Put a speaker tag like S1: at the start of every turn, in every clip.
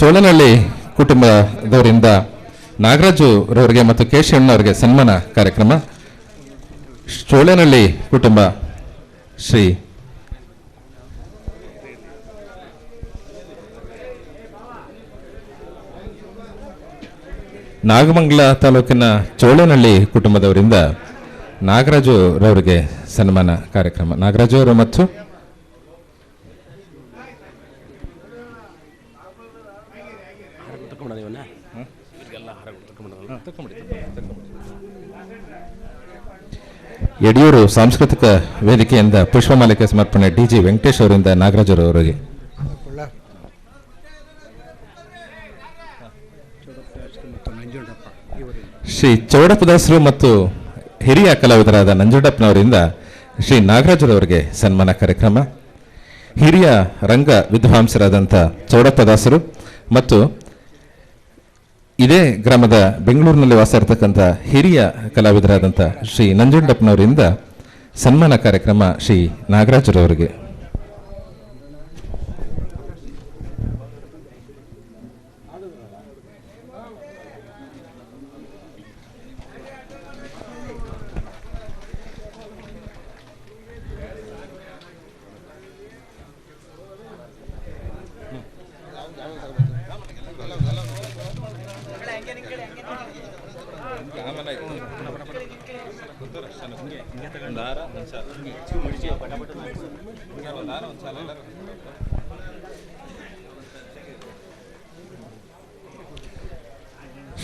S1: ಚೋಳನಹಳ್ಳಿ ಕುಟುಂಬದವರಿಂದ ನಾಗರಾಜು ರವರಿಗೆ ಮತ್ತು ಕೇಶವಣ್ಣವರಿಗೆ ಸನ್ಮಾನ ಕಾರ್ಯಕ್ರಮ. ಚೋಳನಹಳ್ಳಿ ಕುಟುಂಬ ಶ್ರೀ ನಾಗಮಂಗಲ ತಾಲೂಕಿನ ಚೋಳನಹಳ್ಳಿ ಕುಟುಂಬದವರಿಂದ ನಾಗರಾಜು ರವರಿಗೆ ಸನ್ಮಾನ ಕಾರ್ಯಕ್ರಮ. ನಾಗರಾಜು ಅವರು ಮತ್ತು ಯಡಿಯೂರು ಸಾಂಸ್ಕೃತಿಕ ವೇದಿಕೆಯಿಂದ ಪುಷ್ಪಮಾಲಿಕೆ ಸಮರ್ಪಣೆ ಡಿಜಿ ವೆಂಕಟೇಶ್ ಅವರಿಂದ ನಾಗರಾಜು ಅವರಿಗೆ. ಶ್ರೀ ಚೌಡಪ್ಪದಾಸರು ಮತ್ತು ಹಿರಿಯ ಕಲಾವಿದರಾದ ನಂಜುಂಡಪ್ಪನವರಿಂದ ಶ್ರೀ ನಾಗರಾಜರವರಿಗೆ ಸನ್ಮಾನ ಕಾರ್ಯಕ್ರಮ. ಹಿರಿಯ ರಂಗ ವಿದ್ವಾಂಸರಾದಂಥ ಚೌಡಪ್ಪದಾಸರು ಮತ್ತು ಇದೇ ಗ್ರಾಮದ ಬೆಂಗಳೂರಿನಲ್ಲಿ ವಾಸ ಇರತಕ್ಕಂಥ ಹಿರಿಯ ಕಲಾವಿದರಾದಂಥ ಶ್ರೀ ನಂಜುಂಡಪ್ಪನವರಿಂದ ಸನ್ಮಾನ ಕಾರ್ಯಕ್ರಮ ಶ್ರೀ ನಾಗರಾಜರವರಿಗೆ.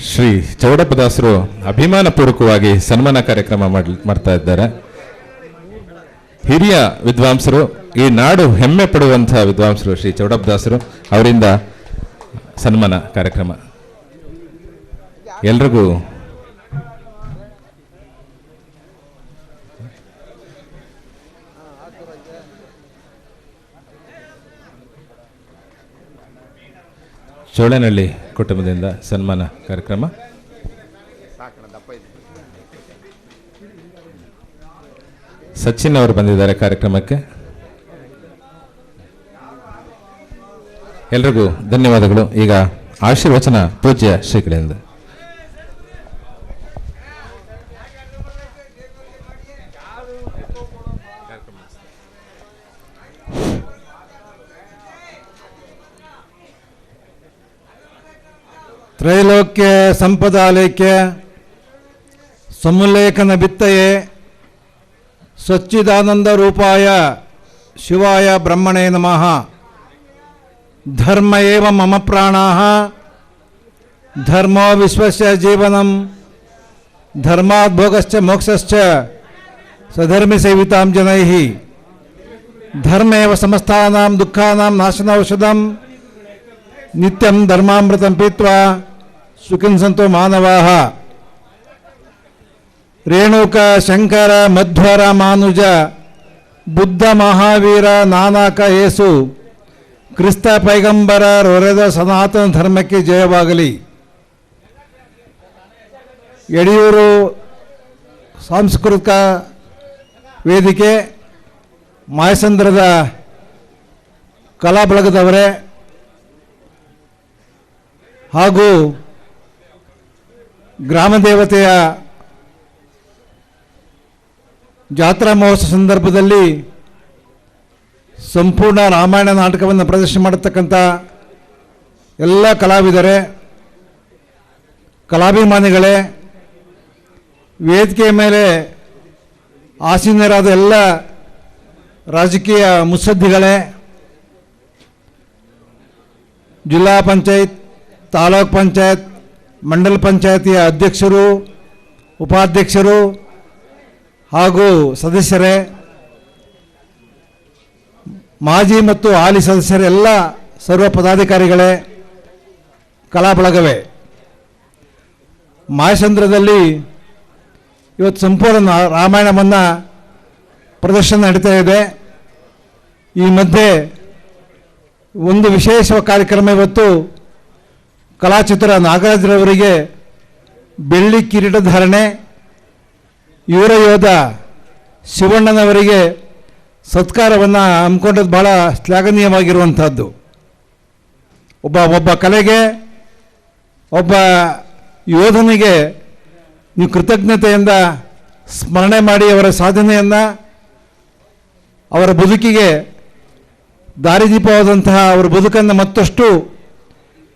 S1: ಶ್ರೀ ಚೌಡಪ್ಪದಾಸರು ಅಭಿಮಾನಪೂರ್ವಕವಾಗಿ ಸನ್ಮಾನ ಕಾರ್ಯಕ್ರಮ ಮಾಡ್ತಾ ಇದ್ದಾರೆ. ಹಿರಿಯ ವಿದ್ವಾಂಸರು, ಈ ನಾಡು ಹೆಮ್ಮೆ ಪಡುವಂತಹ ವಿದ್ವಾಂಸರು ಶ್ರೀ ಚೌಡಪ್ಪದಾಸರು ಅವರಿಂದ ಸನ್ಮಾನ ಕಾರ್ಯಕ್ರಮ. ಎಲ್ರಿಗೂ ಚೋಳನಹಳ್ಳಿ ಕುಟುಂಬದಿಂದ ಸನ್ಮಾನ ಕಾರ್ಯಕ್ರಮ. ಸಚಿನ್ ಅವರು ಬಂದಿದ್ದಾರೆ ಕಾರ್ಯಕ್ರಮಕ್ಕೆ. ಎಲ್ರಿಗೂ ಧನ್ಯವಾದಗಳು. ಈಗ ಆಶೀರ್ವಚನ ಪೂಜ್ಯ ಶ್ರೀಗಳಿಂದ.
S2: ತ್ರೈಲೋಕ್ಯ ಸಂಪದಾಲೇಖ್ಯ ಸಮುಲ್ಲೇಖನ ಬಿತ್ತಯೇ ಸಚ್ಚಿದಾನಂದ ರೂಪಾಯ ಶಿವಾಯ ಬ್ರಹ್ಮಣೇ ನಮಃ. ಧರ್ಮ ಏವ ಮಮ ಪ್ರಾಣಾಃ ಧರ್ಮೋ ವಿಶ್ವಸ್ಯ ಜೀವನಂ ಧರ್ಮಾತ್ ಭೋಗಶ್ಚ ಮೋಕ್ಷಶ್ಚ ಸಧರ್ಮಿ ಸೇವಿತಾಂ ಜನೈಃ. ಧರ್ಮೇವ ಸಮಸ್ತಾನಾಂ ದುಃಖಾನಾಂ ನಾಶನೌಷಧಂ ನಿತ್ಯಂ ಧರ್ಮಾಮೃತಂ ಪೀತ್ವಾ ಸುಖಿನ್ ಸಂತೋ ಮಾನವಾಃ. ರೇಣುಕ ಶಂಕರ ಮಧ್ವರ ಮಾನುಜ ಬುದ್ಧ ಮಹಾವೀರ ನಾನಕ ಯೇಸು ಕ್ರಿಸ್ತ ಪೈಗಂಬರ ರೊರೆದ ಸನಾತನ ಧರ್ಮಕ್ಕೆ ಜಯವಾಗಲಿ. ಯಡಿಯೂರು ಸಾಂಸ್ಕೃತಿಕ ವೇದಿಕೆ ಮಾಯಸಂದ್ರದ ಕಲಾ ಬಳಗದವರೇ ಹಾಗೂ ಗ್ರಾಮ ದೇವತೆಯ ಜಾತ್ರಾ ಮಹೋತ್ಸವ ಸಂದರ್ಭದಲ್ಲಿ ಸಂಪೂರ್ಣ ರಾಮಾಯಣ ನಾಟಕವನ್ನು ಪ್ರದರ್ಶನ ಮಾಡತಕ್ಕಂಥ ಎಲ್ಲ ಕಲಾವಿದರೇ, ಕಲಾಭಿಮಾನಿಗಳೇ, ವೇದಿಕೆಯ ಮೇಲೆ ಆಸೀನರಾದ ಎಲ್ಲ ರಾಜಕೀಯ ಮುತ್ಸದ್ದಿಗಳೇ, ಜಿಲ್ಲಾ ಪಂಚಾಯತ್, ತಾಲೂಕ್ ಪಂಚಾಯತ್, ಮಂಡಲ ಪಂಚಾಯತಿಯ ಅಧ್ಯಕ್ಷರು, ಉಪಾಧ್ಯಕ್ಷರು ಹಾಗೂ ಸದಸ್ಯರೇ, ಮಾಜಿ ಮತ್ತು ಹಾಲಿ ಸದಸ್ಯರೆಲ್ಲ, ಸರ್ವ ಪದಾಧಿಕಾರಿಗಳೇ, ಕಲಾ ಬಳಗವೇ, ಮಾಯಸಂದ್ರದಲ್ಲಿ ಇವತ್ತು ಸಂಪೂರ್ಣ ರಾಮಾಯಣವನ್ನು ಪ್ರದರ್ಶನ ನಡೀತಾ ಇದೆ. ಈ ಮಧ್ಯೆ ಒಂದು ವಿಶೇಷ ಕಾರ್ಯಕ್ರಮ ಇವತ್ತು ಕಲಾಚಿತ್ರ ನಾಗರಾಜರವರಿಗೆ ಬೆಳ್ಳಿ ಕಿರೀಟ ಧಾರಣೆ, ಯುವರ ಯೋಧ ಶಿವಣ್ಣನವರಿಗೆ ಸತ್ಕಾರವನ್ನು ಹಮ್ಮಿಕೊಂಡದ್ದು ಬಹಳ ಶ್ಲಾಘನೀಯವಾಗಿರುವಂಥದ್ದು. ಒಬ್ಬ ಕಲೆಗೆ, ಒಬ್ಬ ಯೋಧನಿಗೆ ನೀವು ಕೃತಜ್ಞತೆಯಿಂದ ಸ್ಮರಣೆ ಮಾಡಿ ಅವರ ಸಾಧನೆಯನ್ನು, ಅವರ ಬದುಕಿಗೆ ದಾರಿದೀಪವಾದಂತಹ ಅವರ ಬದುಕನ್ನು ಮತ್ತಷ್ಟು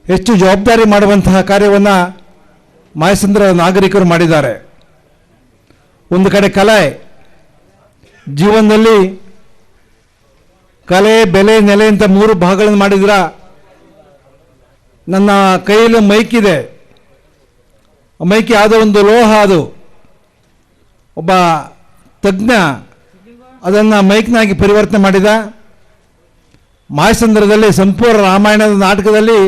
S2: ಹೆಚ್ಚು ಜವಾಬ್ದಾರಿ ಮಾಡುವಂತಹ ಕಾರ್ಯವನ್ನು ಮಾಯಸಂದ್ರ ನಾಗರಿಕರು ಮಾಡಿದ್ದಾರೆ. ಒಂದು ಕಡೆ ಕಲೆ, ಜೀವನದಲ್ಲಿ ಕಲೆ, ಬೆಲೆ, ನೆಲೆ ಅಂತ 3 ಭಾಗಗಳನ್ನು ಮಾಡಿದ್ರ. ನನ್ನ ಕೈಯಲ್ಲಿ ಮೈಕ್ ಇದೆ, ಮೈಕ್ ಯಾವುದೋ ಒಂದು ಲೋಹ, ಅದು ಒಬ್ಬ ತಜ್ಞ ಅದನ್ನು ಮೈಕ್ನಾಗಿ ಪರಿವರ್ತನೆ ಮಾಡಿದ. ಮಾಯಸಂದ್ರದಲ್ಲಿ ಸಂಪೂರ್ಣ ರಾಮಾಯಣದ ನಾಟಕದಲ್ಲಿ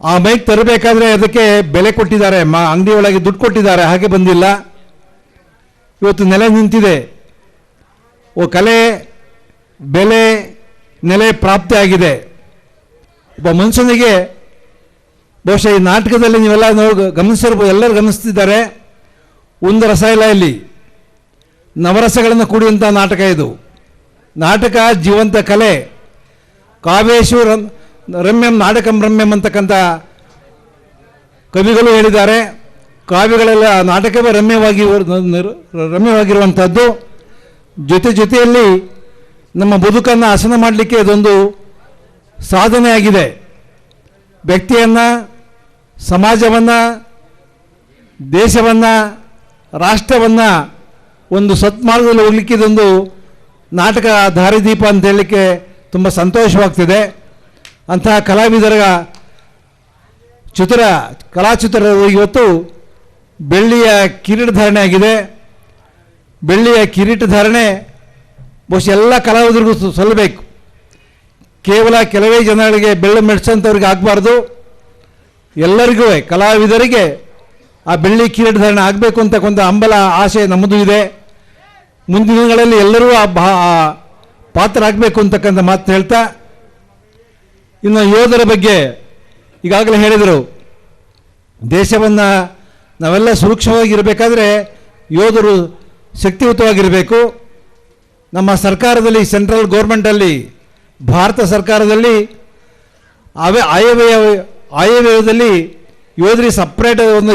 S2: ಆ ಮೈಕ್ ತರಬೇಕಾದ್ರೆ ಅದಕ್ಕೆ ಬೆಲೆ ಕೊಟ್ಟಿದ್ದಾರೆ, ಅಂಗಡಿ ಒಳಗೆ ದುಡ್ಡು ಕೊಟ್ಟಿದ್ದಾರೆ, ಹಾಗೆ ಬಂದಿಲ್ಲ. ಇವತ್ತು ನೆಲೆ ನಿಂತಿದೆ. ಕಲೆ, ಬೆಲೆ, ನೆಲೆ ಪ್ರಾಪ್ತಿಯಾಗಿದೆ. ಒಬ್ಬ ಮನುಷ್ಯನಿಗೆ ಬಹುಶಃ ಈ ನಾಟಕದಲ್ಲಿ ನೀವೆಲ್ಲ ಗಮನಿಸಿರ್ಬೋದು, ಎಲ್ಲರೂ ಗಮನಿಸ್ತಿದ್ದಾರೆ. ಒಂದು ರಸ ಇಲ್ಲ ಇಲ್ಲಿ, ನವರಸಗಳನ್ನು ಕೂಡಿದಂಥ ನಾಟಕ ಇದು. ನಾಟಕ ಜೀವಂತ ಕಲೆ. ಕಾವ್ಯೇಶು ರಮ್ಯಂ ನಾಟಕಂ ರಮ್ಯಂ ಅಂತಕ್ಕಂಥ ಕವಿಗಳು ಹೇಳಿದ್ದಾರೆ. ಕಾವ್ಯಗಳೆಲ್ಲ ನಾಟಕವೇ ರಮ್ಯವಾಗಿರುವಂಥದ್ದು. ಜೊತೆಯಲ್ಲಿ ನಮ್ಮ ಬದುಕನ್ನು ಹಸನ ಮಾಡಲಿಕ್ಕೆ ಇದೊಂದು ಸಾಧನೆಯಾಗಿದೆ. ವ್ಯಕ್ತಿಯನ್ನು, ಸಮಾಜವನ್ನು, ದೇಶವನ್ನು, ರಾಷ್ಟ್ರವನ್ನು ಒಂದು ಸತ್ಮಾರ್ಗದಲ್ಲಿ ಹೋಗಲಿಕ್ಕೆ ಇದೊಂದು ನಾಟಕ ದಾರಿದೀಪ ಅಂತ ಹೇಳಲಿಕ್ಕೆ ತುಂಬ ಸಂತೋಷವಾಗ್ತಿದೆ. ಅಂತಹ ಕಲಾವಿದರ ಕಲಾಚಿತ್ರರು ಇವತ್ತು ಬೆಳ್ಳಿಯ ಕಿರೀಟ ಧಾರಣೆ ಆಗಿದೆ. ಬೆಳ್ಳಿಯ ಕಿರೀಟ ಧಾರಣೆ ಬಹುಶಃ ಎಲ್ಲ ಕಲಾವಿದರಿಗೂ ಸಲ್ಲಬೇಕು. ಕೇವಲ ಕೆಲವೇ ಜನಗಳಿಗೆ ಬೆಳ್ಳಿ ಮೆಡ್ಸಂಥವ್ರಿಗೆ ಆಗಬಾರ್ದು. ಎಲ್ಲರಿಗೂ, ಕಲಾವಿದರಿಗೆ ಆ ಬೆಳ್ಳಿ ಕಿರೀಟ ಧಾರಣೆ ಆಗಬೇಕು ಅಂತಕ್ಕಂಥ ಹಂಬಲ, ಆಸೆ ನಮ್ಮದು ಇದೆ. ಮುಂದಿನ ದಿನಗಳಲ್ಲಿ ಎಲ್ಲರೂ ಆ ಪಾತ್ರ ಆಗಬೇಕು ಅಂತಕ್ಕಂಥ ಮಾತು ಹೇಳ್ತಾ, ಇನ್ನು ಯೋಧರ ಬಗ್ಗೆ ಈಗಾಗಲೇ ಹೇಳಿದರು. ದೇಶವನ್ನು ನಾವೆಲ್ಲ ಸುರಕ್ಷಿತವಾಗಿರಬೇಕಾದ್ರೆ ಯೋಧರು ಶಕ್ತಿಯುತವಾಗಿರಬೇಕು. ನಮ್ಮ ಸರ್ಕಾರದಲ್ಲಿ, ಸೆಂಟ್ರಲ್ ಗೌರ್ಮೆಂಟಲ್ಲಿ, ಭಾರತ ಸರ್ಕಾರದಲ್ಲಿ ಆಯವ್ಯಯದಲ್ಲಿ ಯೋಧರಿಗೆ ಸಪ್ರೇಟ್ ಒಂದು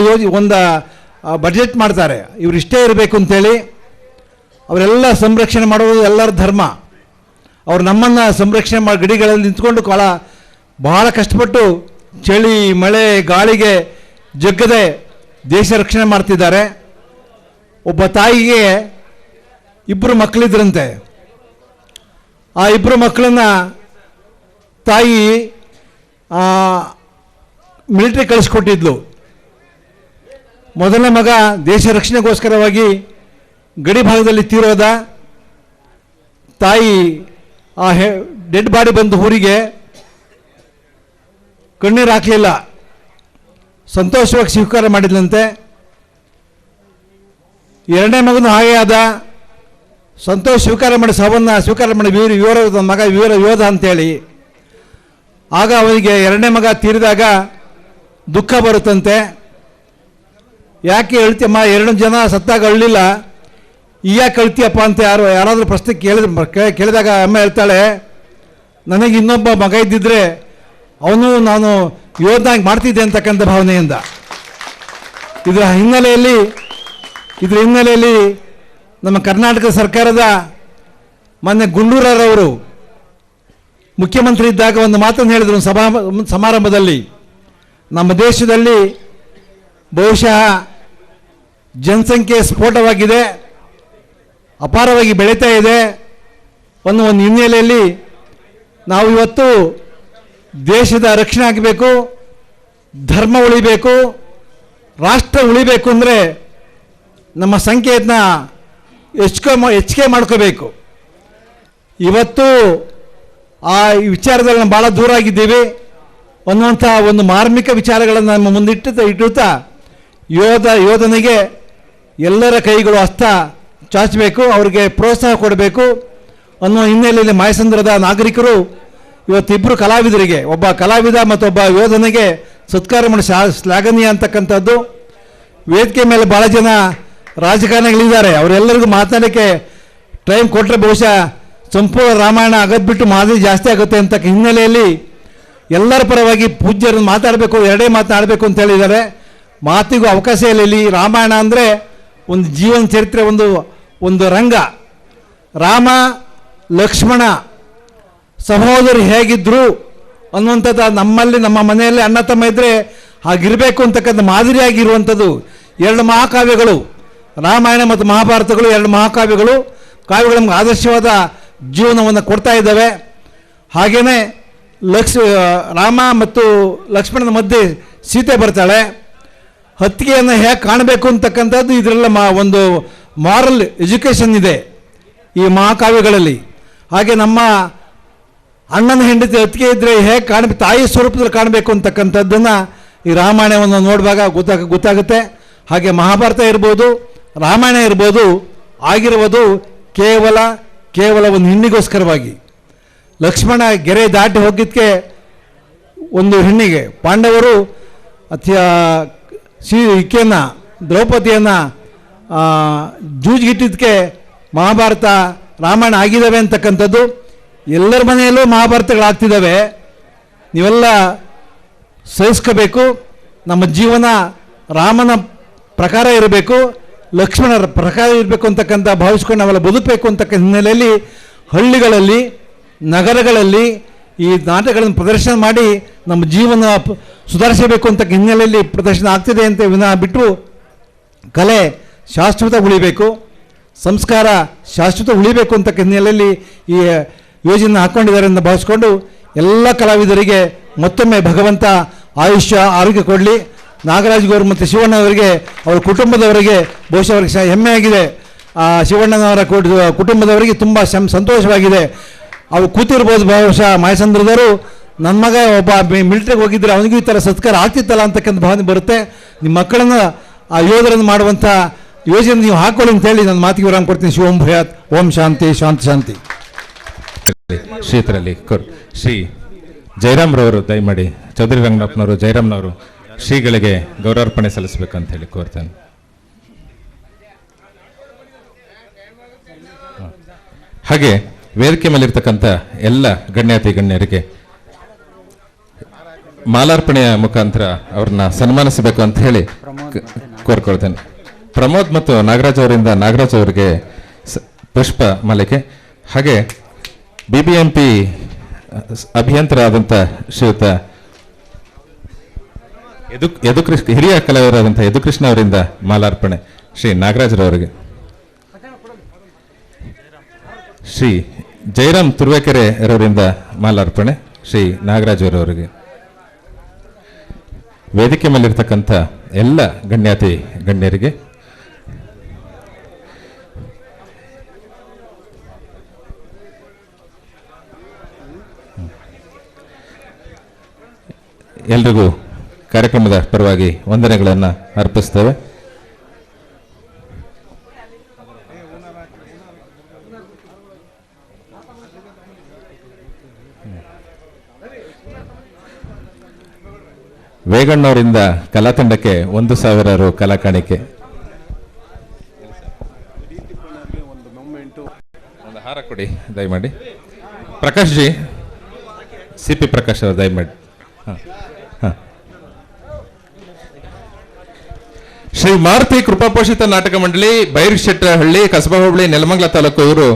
S2: ಬಜೆಟ್ ಮಾಡ್ತಾರೆ. ಇವರಿಷ್ಟೇ ಇರಬೇಕು ಅಂತೇಳಿ. ಅವರೆಲ್ಲ ಸಂರಕ್ಷಣೆ ಮಾಡೋದು ಎಲ್ಲರ ಧರ್ಮ. ಅವ್ರು ನಮ್ಮನ್ನು ಸಂರಕ್ಷಣೆ ಮಾಡಿ ಗಡಿಗಳಲ್ಲಿ ನಿಂತ್ಕೊಂಡು ಬಹಳ ಕಷ್ಟಪಟ್ಟು ಚಳಿ, ಮಳೆ, ಗಾಳಿಗೆ ಜಗ್ಗದೆ ದೇಶ ರಕ್ಷಣೆ ಮಾಡ್ತಿದ್ದಾರೆ. ಒಬ್ಬ ತಾಯಿಗೆ 2 ಮಕ್ಕಳಿದ್ರಂತೆ. ಆ 2 ಮಕ್ಕಳನ್ನು ತಾಯಿ ಮಿಲಿಟ್ರಿ ಕಳಿಸ್ಕೊಟ್ಟಿದ್ಲು. ಮೊದಲನೇ ಮಗ ದೇಶ ರಕ್ಷಣೆಗೋಸ್ಕರವಾಗಿ ಗಡಿ ಭಾಗದಲ್ಲಿ ತೀರೋದ. ತಾಯಿ ಆ ಡೆಡ್ ಬಾಡಿ ಬಂದು ಊರಿಗೆ ಕಣ್ಣೀರು ಹಾಕಲಿಲ್ಲ, ಸಂತೋಷವಾಗಿ ಸ್ವೀಕಾರ ಮಾಡಿದ್ಲಂತೆ. 2ನೇ ಮಗನೂ ಹಾಗೆ ಆದ, ಸಂತೋಷ ಸ್ವೀಕಾರ ಮಾಡಿ ಸ್ವೀಕಾರ ಮಾಡಿ ವೀರ ಮಗ ವೀರ ಯೋಧ ಅಂತೇಳಿ. ಆಗ ಅವನಿಗೆ 2ನೇ ಮಗ ತೀರಿದಾಗ ದುಃಖ ಬರುತ್ತಂತೆ. ಯಾಕೆ ಹೇಳ್ತೀಯಮ್ಮ, 2 ಜನ ಸತ್ತಾಗ ಅಳ್ಳಿಲ್ಲ, ಯಾಕೆ ಕಳ್ತೀಯಪ್ಪ ಅಂತ ಯಾರಾದರೂ ಪ್ರಶ್ನೆ ಕೇಳಿದಾಗ ಅಮ್ಮ ಹೇಳ್ತಾಳೆ, ನನಗೆ ಇನ್ನೊಬ್ಬ ಮಗ ಇದ್ದಿದ್ರೆ ಅವನು ನಾನು ಯೋಧನಾಗಿ ಮಾಡ್ತಿದ್ದೆ ಅಂತಕ್ಕಂಥ ಭಾವನೆಯಿಂದ. ಇದರ ಹಿನ್ನೆಲೆಯಲ್ಲಿ ನಮ್ಮ ಕರ್ನಾಟಕ ಸರ್ಕಾರದ ಮೊನ್ನೆ ಗುಂಡೂರಾವ್ರವರು ಮುಖ್ಯಮಂತ್ರಿ ಇದ್ದಾಗ ಒಂದು ಮಾತನ್ನು ಹೇಳಿದರು ಸಮಾರಂಭದಲ್ಲಿ. ನಮ್ಮ ದೇಶದಲ್ಲಿ ಬಹುಶಃ ಜನಸಂಖ್ಯೆ ಸ್ಫೋಟವಾಗಿದೆ, ಅಪಾರವಾಗಿ ಬೆಳೀತಾ ಇದೆ ಒಂದು ಹಿನ್ನೆಲೆಯಲ್ಲಿ ನಾವು ಇವತ್ತು ದೇಶದ ರಕ್ಷಣೆ ಆಗಬೇಕು, ಧರ್ಮ ಉಳಿಬೇಕು, ರಾಷ್ಟ್ರ ಉಳಿಬೇಕು ಅಂದರೆ ನಮ್ಮ ಸಂಖ್ಯೆಯನ್ನು ಹೆಚ್ಚಿಗೆ ಮಾಡ್ಕೋಬೇಕು. ಇವತ್ತು ಆ ವಿಚಾರದಲ್ಲಿ ನಾವು ಭಾಳ ದೂರ ಆಗಿದ್ದೀವಿ ಅನ್ನುವಂಥ ಒಂದು ಮಾರ್ಮಿಕ ವಿಚಾರಗಳನ್ನು ನಮ್ಮ ಮುಂದಿಟ್ಟುತ್ತಾ ಯೋಧನಿಗೆ ಎಲ್ಲರ ಕೈಗಳು ಹಸ್ತ ಚಾಚಬೇಕು, ಅವ್ರಿಗೆ ಪ್ರೋತ್ಸಾಹ ಕೊಡಬೇಕು ಅನ್ನೋ ಹಿನ್ನೆಲೆಯಲ್ಲಿ ಮಾಯಸಂದ್ರದ ನಾಗರಿಕರು ಇವತ್ತಿಬ್ಬರು ಕಲಾವಿದರಿಗೆ, ಒಬ್ಬ ಕಲಾವಿದ ಮತ್ತೊಬ್ಬ ಯೋಧನಿಗೆ ಸತ್ಕಾರ ಮಾಡಿ ಶ್ಲಾಘನೀಯ ಅಂತಕ್ಕಂಥದ್ದು. ವೇದಿಕೆ ಮೇಲೆ ಭಾಳ ಜನ ರಾಜಕಾರಣಿಗಳಿದ್ದಾರೆ, ಅವರೆಲ್ಲರಿಗೂ ಮಾತನಾಡೋಕ್ಕೆ ಟೈಮ್ ಕೊಟ್ಟರೆ ಬಹುಶಃ ಸಂಪೂರ್ಣ ರಾಮಾಯಣ ಅಗದ್ಬಿಟ್ಟು ಮಾದರಿ ಜಾಸ್ತಿ ಆಗುತ್ತೆ ಅಂತ ಹಿನ್ನೆಲೆಯಲ್ಲಿ ಎಲ್ಲರ ಪರವಾಗಿ ಪೂಜ್ಯರನ್ನು ಮಾತಾಡಬೇಕು, ಎರಡೇ ಮಾತನಾಡಬೇಕು ಅಂತ ಹೇಳಿದ್ದಾರೆ. ಮಾತಿಗೂ ಅವಕಾಶ ಇಲ್ಲ. ಇಲ್ಲಿ ರಾಮಾಯಣ ಅಂದರೆ ಒಂದು ಜೀವನ ಚರಿತ್ರೆ, ಒಂದು ರಂಗ. ರಾಮ ಲಕ್ಷ್ಮಣ ಸಹೋದರಿ ಹೇಗಿದ್ದರು ಅನ್ನುವಂಥದ್ದು ನಮ್ಮಲ್ಲಿ, ನಮ್ಮ ಮನೆಯಲ್ಲಿ ಅಣ್ಣ ತಮ್ಮ ಇದ್ದರೆ ಹಾಗಿರಬೇಕು ಅಂತಕ್ಕಂಥ ಮಾದರಿಯಾಗಿರುವಂಥದ್ದು ಎರಡು ಮಹಾಕಾವ್ಯಗಳು, ರಾಮಾಯಣ ಮತ್ತು ಮಹಾಭಾರತಗಳು, ಎರಡು ಮಹಾಕಾವ್ಯಗಳು. ಕಾವ್ಯಗಳು ನಮ್ಗೆ ಆದರ್ಶವಾದ ಜೀವನವನ್ನು ಕೊಡ್ತಾ ಇದ್ದಾವೆ. ಹಾಗೆಯೇ ರಾಮ ಮತ್ತು ಲಕ್ಷ್ಮಣನ ಮಧ್ಯೆ ಸೀತೆ ಬರ್ತಾಳೆ. ಹೊತ್ತಿಗೆಯನ್ನು ಹೇಗೆ ಕಾಣಬೇಕು ಅಂತಕ್ಕಂಥದ್ದು ಇದರೆಲ್ಲ ಒಂದು ಮಾರಲ್ ಎಜುಕೇಷನ್ ಇದೆ ಈ ಮಹಾಕಾವ್ಯಗಳಲ್ಲಿ. ಹಾಗೆ ನಮ್ಮ ಅಣ್ಣನ ಹೆಂಡತಿ ಹೊತ್ತಿಗೆ ಇದ್ದರೆ ಹೇಗೆ ಕಾಣಬೇಕು, ತಾಯಿ ಸ್ವರೂಪದಲ್ಲಿ ಕಾಣಬೇಕು ಅಂತಕ್ಕಂಥದ್ದನ್ನು ಈ ರಾಮಾಯಣವನ್ನು ನೋಡುವಾಗ ಗೊತ್ತಾಗುತ್ತೆ. ಹಾಗೆ ಮಹಾಭಾರತ ಇರ್ಬೋದು, ರಾಮಾಯಣ ಇರ್ಬೋದು, ಆಗಿರುವುದು ಕೇವಲ ಒಂದು ಹೆಣ್ಣಿಗೋಸ್ಕರವಾಗಿ. ಲಕ್ಷ್ಮಣ ಗೆರೆ ದಾಟಿ ಹೋಗಿದ್ದಕ್ಕೆ ಒಂದು ಹೆಣ್ಣಿಗೆ, ಪಾಂಡವರು ಈಕೆಯನ್ನು ದ್ರೌಪದಿಯನ್ನು ಜೂಜಿಗಿಟ್ಟಿದ್ದಕ್ಕೆ ಮಹಾಭಾರತ ರಾಮಾಯಣ ಆಗಿದ್ದಾವೆ ಅಂತಕ್ಕಂಥದ್ದು. ಎಲ್ಲರ ಮನೆಯಲ್ಲೂ ಮಹಾಭಾರತಗಳಾಗ್ತಿದ್ದಾವೆ. ನೀವೆಲ್ಲ ಸಹಿಸ್ಕೋಬೇಕು. ನಮ್ಮ ಜೀವನ ರಾಮನ ಪ್ರಕಾರ ಇರಬೇಕು, ಲಕ್ಷ್ಮಣರ ಪ್ರಕಾರ ಇರಬೇಕು ಅಂತಕ್ಕಂಥ ಭಾವಿಸ್ಕೊಂಡು ನಾವೆಲ್ಲ ಬದುಕಬೇಕು ಅಂತಕ್ಕಂಥ ಹಿನ್ನೆಲೆಯಲ್ಲಿ ಹಳ್ಳಿಗಳಲ್ಲಿ, ನಗರಗಳಲ್ಲಿ ಈ ನಾಟಕಗಳನ್ನು ಪ್ರದರ್ಶನ ಮಾಡಿ ನಮ್ಮ ಜೀವನ ಸುಧಾರಿಸಬೇಕು ಅಂತ ಹಿನ್ನೆಲೆಯಲ್ಲಿ ಪ್ರದರ್ಶನ ಆಗ್ತಿದೆ ಅಂತ ಬಿಟ್ಟು ಕಲೆ ಶಾಶ್ವತ ಉಳಿಬೇಕು, ಸಂಸ್ಕಾರ ಶಾಶ್ವತ ಉಳಿಬೇಕು ಅಂತ ಹಿನ್ನೆಲೆಯಲ್ಲಿ ಈ ಯೋಜನೆ ಹಾಕ್ಕೊಂಡಿದ್ದಾರೆ ಅಂತ ಭಾವಿಸ್ಕೊಂಡು ಎಲ್ಲ ಕಲಾವಿದರಿಗೆ ಮತ್ತೊಮ್ಮೆ ಭಗವಂತ ಆಯುಷ್ಯ ಆರೋಗ್ಯ ಕೊಡಲಿ. ನಾಗರಾಜ್ ಗೌರು ಮತ್ತು ಶಿವಣ್ಣವರಿಗೆ, ಅವರ ಕುಟುಂಬದವರಿಗೆ ಬಹುಶಃ ಅವರಿಗೆ ಹೆಮ್ಮೆ ಆಗಿದೆ. ಶಿವಣ್ಣನವರ ಕುಟುಂಬದವರಿಗೆ ತುಂಬ ಸಂತೋಷವಾಗಿದೆ. ಅವ್ರು ಕೂತಿರ್ಬೋದು ಬಹುಶಃ ಮಾಯಸಂದ್ರದವರು, ನನ್ನ ಮಗ ಒಬ್ಬ ಮಿಲಿಟ್ರಿಗೆ ಹೋಗಿದ್ದರೆ ಅವನಿಗೂ ಈ ಥರ ಸತ್ಕಾರ ಆಗ್ತಿತ್ತಲ್ಲ ಅಂತಕ್ಕಂಥ ಭಾವನೆ ಬರುತ್ತೆ. ನಿಮ್ಮ ಮಕ್ಕಳನ್ನು ಆ ಯೋಧರನ್ನು ಮಾಡುವಂಥ ಯೋಜನೆ ನೀವು ಹಾಕೊಳ್ಳಿ ಅಂತೇಳಿ ನನ್ನ ಮಾತಿಗೆ ವಿರಾಮ ಕೊಡ್ತೀನಿ. ಶಿವಂ ಭಯಾತ್. ಓಂ ಶಾಂತಿ ಶಾಂತಿ ಶಾಂತಿ.
S1: ಶ್ರೀತರಲ್ಲಿ ಶ್ರೀ ಜಯರಾಮ್ರವರು ದಯಮಾಡಿ, ಚೌಧರಿ ರಂಗನಾಥ್ನವರು, ಜಯರಾಮ್ನವರು ಶ್ರೀಗಳಿಗೆ ಗೌರವಾರ್ಪಣೆ ಸಲ್ಲಿಸಬೇಕಂತ ಹೇಳಿ ಕೋರ್ತೇನೆ. ಹಾಗೆ ವೇದಿಕೆ ಮೇಲಿರ್ತಕ್ಕಂಥ ಎಲ್ಲ ಗಣ್ಯಾತಿ ಗಣ್ಯರಿಗೆ ಮಾಲಾರ್ಪಣೆಯ ಮುಖಾಂತರ ಅವ್ರನ್ನ ಸನ್ಮಾನಿಸಬೇಕು ಅಂತ ಹೇಳಿ ಕೋರ್ಕೊಳ್ತೇನೆ. ಪ್ರಮೋದ್ ಮತ್ತು ನಾಗರಾಜ್ ಅವರಿಂದ ನಾಗರಾಜ್ ಅವರಿಗೆ ಪುಷ್ಪ ಮಾಲಿಕೆ, ಹಾಗೆ BBMP ಅಭಿಯಂತರಾದಂಥ ಶ್ರೀಯುತ ಹಿರಿಯ ಕಲಾವಿದರಾದಂಥ ಯದುಕೃಷ್ಣ ಅವರಿಂದ ಮಾಲಾರ್ಪಣೆ ಶ್ರೀ ನಾಗರಾಜರವರಿಗೆ. ಶ್ರೀ ಜಯರಾಮ್ ತುರುವೇಕೆರೆ ಅವರಿಂದ ಮಾಲಾರ್ಪಣೆ ಶ್ರೀ ನಾಗರಾಜ್ ಅವರವರಿಗೆ. ವೇದಿಕೆ ಮೇಲಿರ್ತಕ್ಕಂಥ ಎಲ್ಲ ಗಣ್ಯಾತಿ ಗಣ್ಯರಿಗೆ ಎಲ್ರಿಗೂ ಕಾರ್ಯಕ್ರಮದ ಪರವಾಗಿ ವಂದನೆಗಳನ್ನು ಅರ್ಪಿಸ್ತೇವೆ. ವೇಗಣ್ಣವರಿಂದ ಕಲಾ ತಂಡಕ್ಕೆ 1,000 ರು ಕಲಾ ಕಾಣಿಕೆ. ಒಂದು ಹಾರ ಕೊಡಿ ದಯಮಾಡಿ. ಪ್ರಕಾಶ್ ಜಿ, CP ಪ್ರಕಾಶ್ ಅವರು ದಯಮಾಡಿ. ಶ್ರೀ ಮಾರುತಿ ಕೃಪಾಪೋಷಿತ ನಾಟಕ ಮಂಡಳಿ, ಬೈರಶೆಟ್ಟಹಳ್ಳಿ, ಕಸಬಾ ಹೋಬಳಿ, ನೆಲಮಂಗಲ ತಾಲೂಕು ಇವರು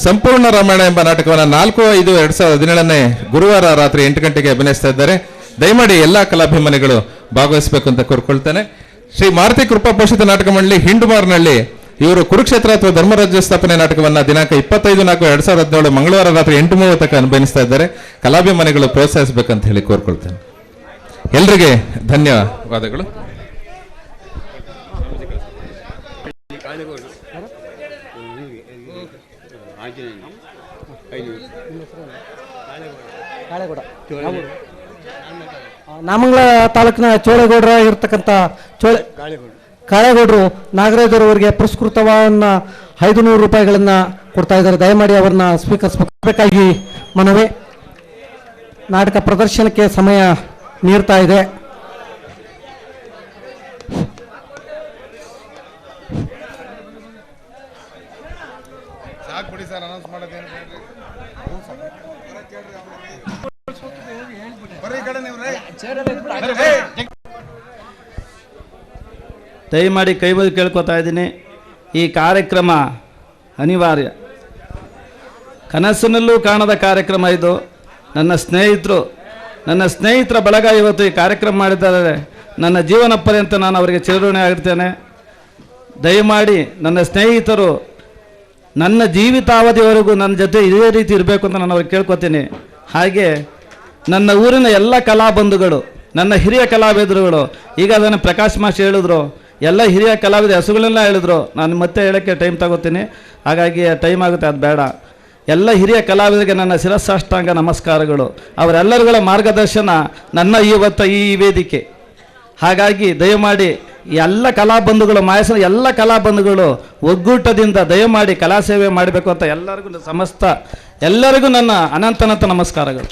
S1: ಸಂಪೂರ್ಣ ರಾಮಾಯಣ ಎಂಬ ನಾಟಕವನ್ನು 4/5/2017 ಗುರುವಾರ ರಾತ್ರಿ 8 ಗಂಟೆಗೆ ಅಭಿನಯಿಸ್ತಾ ಇದ್ದಾರೆ. ದಯಮಾಡಿ ಎಲ್ಲ ಕಲಾಭಿಮಾನಿಗಳು ಭಾಗವಹಿಸಬೇಕು ಅಂತ ಕೋರ್ಕೊಳ್ತೇನೆ. ಶ್ರೀ ಮಾರುತಿ ಕೃಪಾಪೋಷಿತ ನಾಟಕ ಮಂಡಳಿ ಹಿಂಡುಮಾರ್ನಳ್ಳಿ ಇವರು ಕುರುಕ್ಷೇತ್ರ ಅಥವಾ ಧರ್ಮರಾಜ್ಯ ಸ್ಥಾಪನೆ ನಾಟಕವನ್ನು ದಿನಾಂಕ 25/4/2017 ಮಂಗಳವಾರ ರಾತ್ರಿ 8:30ಕ್ಕೆ ಅನುಭವಿಸ್ತಾ ಇದ್ದಾರೆ. ಕಲಾಭಿಮಾನಿಗಳು ಪ್ರೋತ್ಸಾಹಿಸಬೇಕಂತ ಹೇಳಿ ಕೋರ್ಕೊಳ್ತೇನೆ. ಎಲ್ರಿಗೆ ಧನ್ಯವಾದಗಳು.
S3: ನಾಮಂಗಲ ತಾಲೂಕಿನ ಚೋಳಗೌಡರ ಇರ್ತಕ್ಕಂಥ ಕಾಳೇಗೌಡರು ನಾಗರಾಜರವರಿಗೆ ಪುರಸ್ಕೃತವನ್ನ 500 ರೂಪಾಯಿಗಳನ್ನು ಕೊಡ್ತಾ ಇದ್ದಾರೆ. ದಯಮಾಡಿ ಅವರನ್ನ ಸ್ವೀಕರಿಸಬೇಕಾಗಿ ಮನವಿ. ನಾಟಕ ಪ್ರದರ್ಶನಕ್ಕೆ ಸಮಯ ನೀಡ್ತಾ ಇದೆ.
S4: ಸಾಕು ಬಿಡಿ ಸರ್, ಅನೌನ್ಸ್ ಮಾಡೋದೇನು. ದಯಮಾಡಿ ಕೈ ಮುಗಿದು ಕೇಳ್ಕೊತಾ ಇದ್ದೀನಿ, ಈ ಕಾರ್ಯಕ್ರಮ ಅನಿವಾರ್ಯ. ಕನಸಿನಲ್ಲೂ ಕಾಣದ ಕಾರ್ಯಕ್ರಮ ಇದು. ನನ್ನ ಸ್ನೇಹಿತರ ಬಳಗ ಇವತ್ತು ಈ ಕಾರ್ಯಕ್ರಮ ಮಾಡಿದ್ದಾರೆ. ನನ್ನ ಜೀವನ ಪರ್ಯಂತ ನಾನು ಅವರಿಗೆ ಚಿರಋಣಿ ಆಗಿರ್ತೇನೆ. ದಯಮಾಡಿ ನನ್ನ ಸ್ನೇಹಿತರು ನನ್ನ ಜೀವಿತಾವಧಿವರೆಗೂ ನನ್ನ ಜೊತೆ ಇದೇ ರೀತಿ ಇರಬೇಕು ಅಂತ ನಾನು ಅವ್ರಿಗೆ ಕೇಳ್ಕೊತೀನಿ. ಹಾಗೆ ನನ್ನ ಊರಿನ ಎಲ್ಲ ಕಲಾಬಂಧುಗಳು, ನನ್ನ ಹಿರಿಯ ಕಲಾವಿದರುಗಳು, ಈಗ ಅದನ್ನು ಪ್ರಕಾಶ್ ಮಾಸ್ಟರ್ ಹೇಳಿದ್ರು, ಎಲ್ಲ ಹಿರಿಯ ಕಲಾವಿದ ಹೆಸರುಗಳೆಲ್ಲ ಹೇಳಿದ್ರು. ನಾನು ಮತ್ತೆ ಹೇಳೋಕ್ಕೆ ಟೈಮ್ ತಗೋತೀನಿ, ಹಾಗಾಗಿ ಟೈಮ್ ಆಗುತ್ತೆ, ಅದು ಬೇಡ. ಎಲ್ಲ ಹಿರಿಯ ಕಲಾವಿದರಿಗೆ ನನ್ನ ಶಿರಸಾಷ್ಟಾಂಗ ನಮಸ್ಕಾರಗಳು. ಅವರೆಲ್ಲರುಗಳ ಮಾರ್ಗದರ್ಶನ ನನ್ನ ಇವತ್ತು ಈ ವೇದಿಕೆ. ಹಾಗಾಗಿ ದಯಮಾಡಿ ಎಲ್ಲ ಕಲಾಬಂಧುಗಳು, ಮಾಯಸನ ಎಲ್ಲ ಕಲಾಬಂಧುಗಳು ಒಗ್ಗೂಟದಿಂದ ದಯಮಾಡಿ ಕಲಾ ಸೇವೆ ಮಾಡಬೇಕು ಅಂತ ಎಲ್ಲರಿಗೂ ನನ್ನ ಅನಂತ ನಮಸ್ಕಾರಗಳು.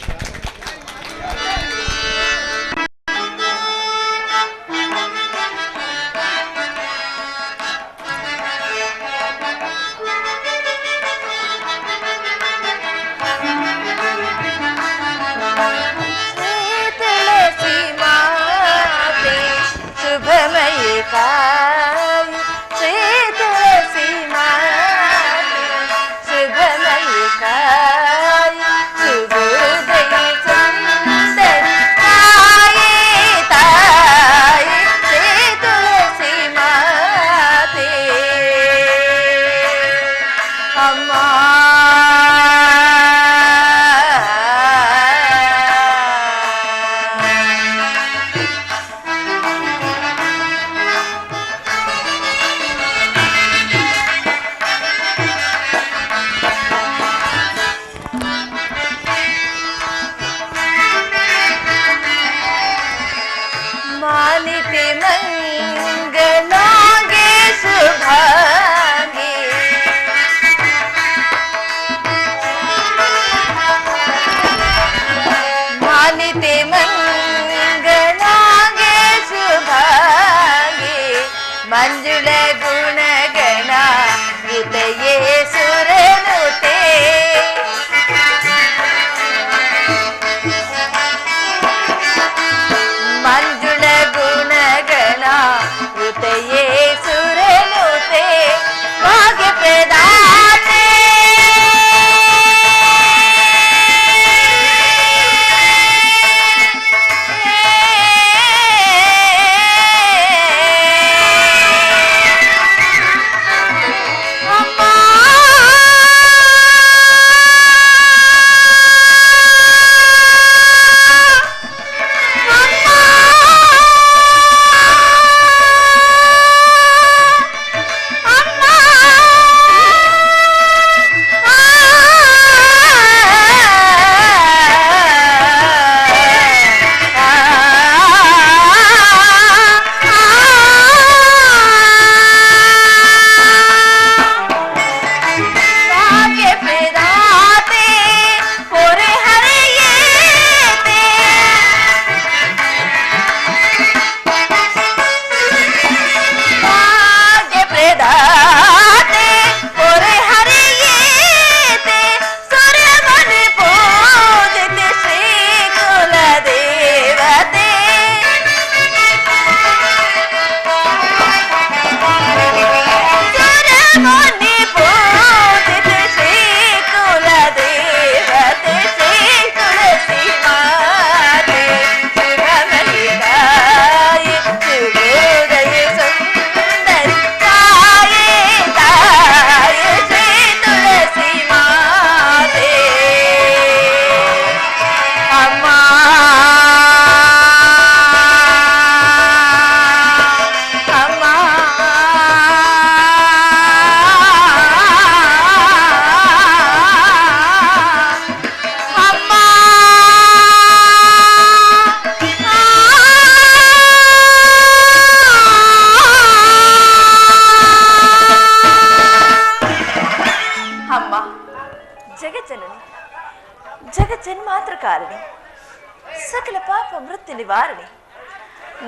S5: ಸಕಲ ಪಾಪ ಮೃತ್ಯು ನಿವಾರಣೆ,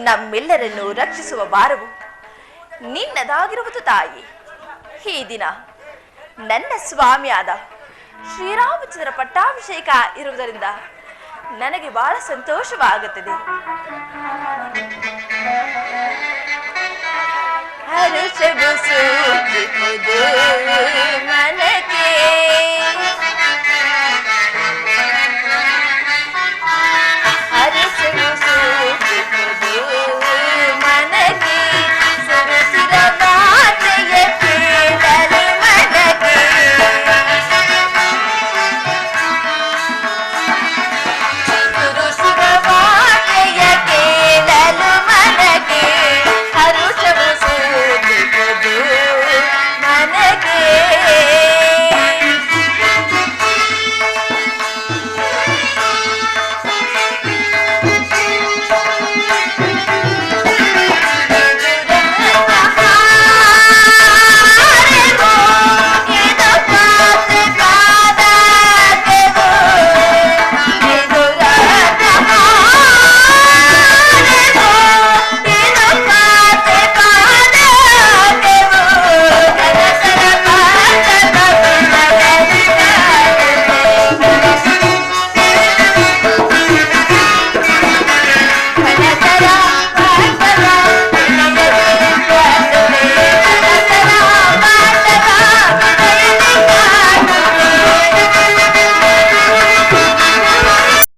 S5: ನಮ್ಮೆಲ್ಲರನ್ನು ರಕ್ಷಿಸುವ ಭಾರವು ನಿನ್ನದಾಗಿರುವುದು ತಾಯಿ. ಈ ದಿನ ನನ್ನ ಸ್ವಾಮಿಯಾದ ಶ್ರೀರಾಮಚಂದ್ರ ಪಟ್ಟಾಭಿಷೇಕ ಇರುವುದರಿಂದ ನನಗೆ ಬಹಳ ಸಂತೋಷವಾಗುತ್ತದೆ. ಹರುಷವು ಸೂಚಿಸುವುದು ಮನಕ್ಕೆ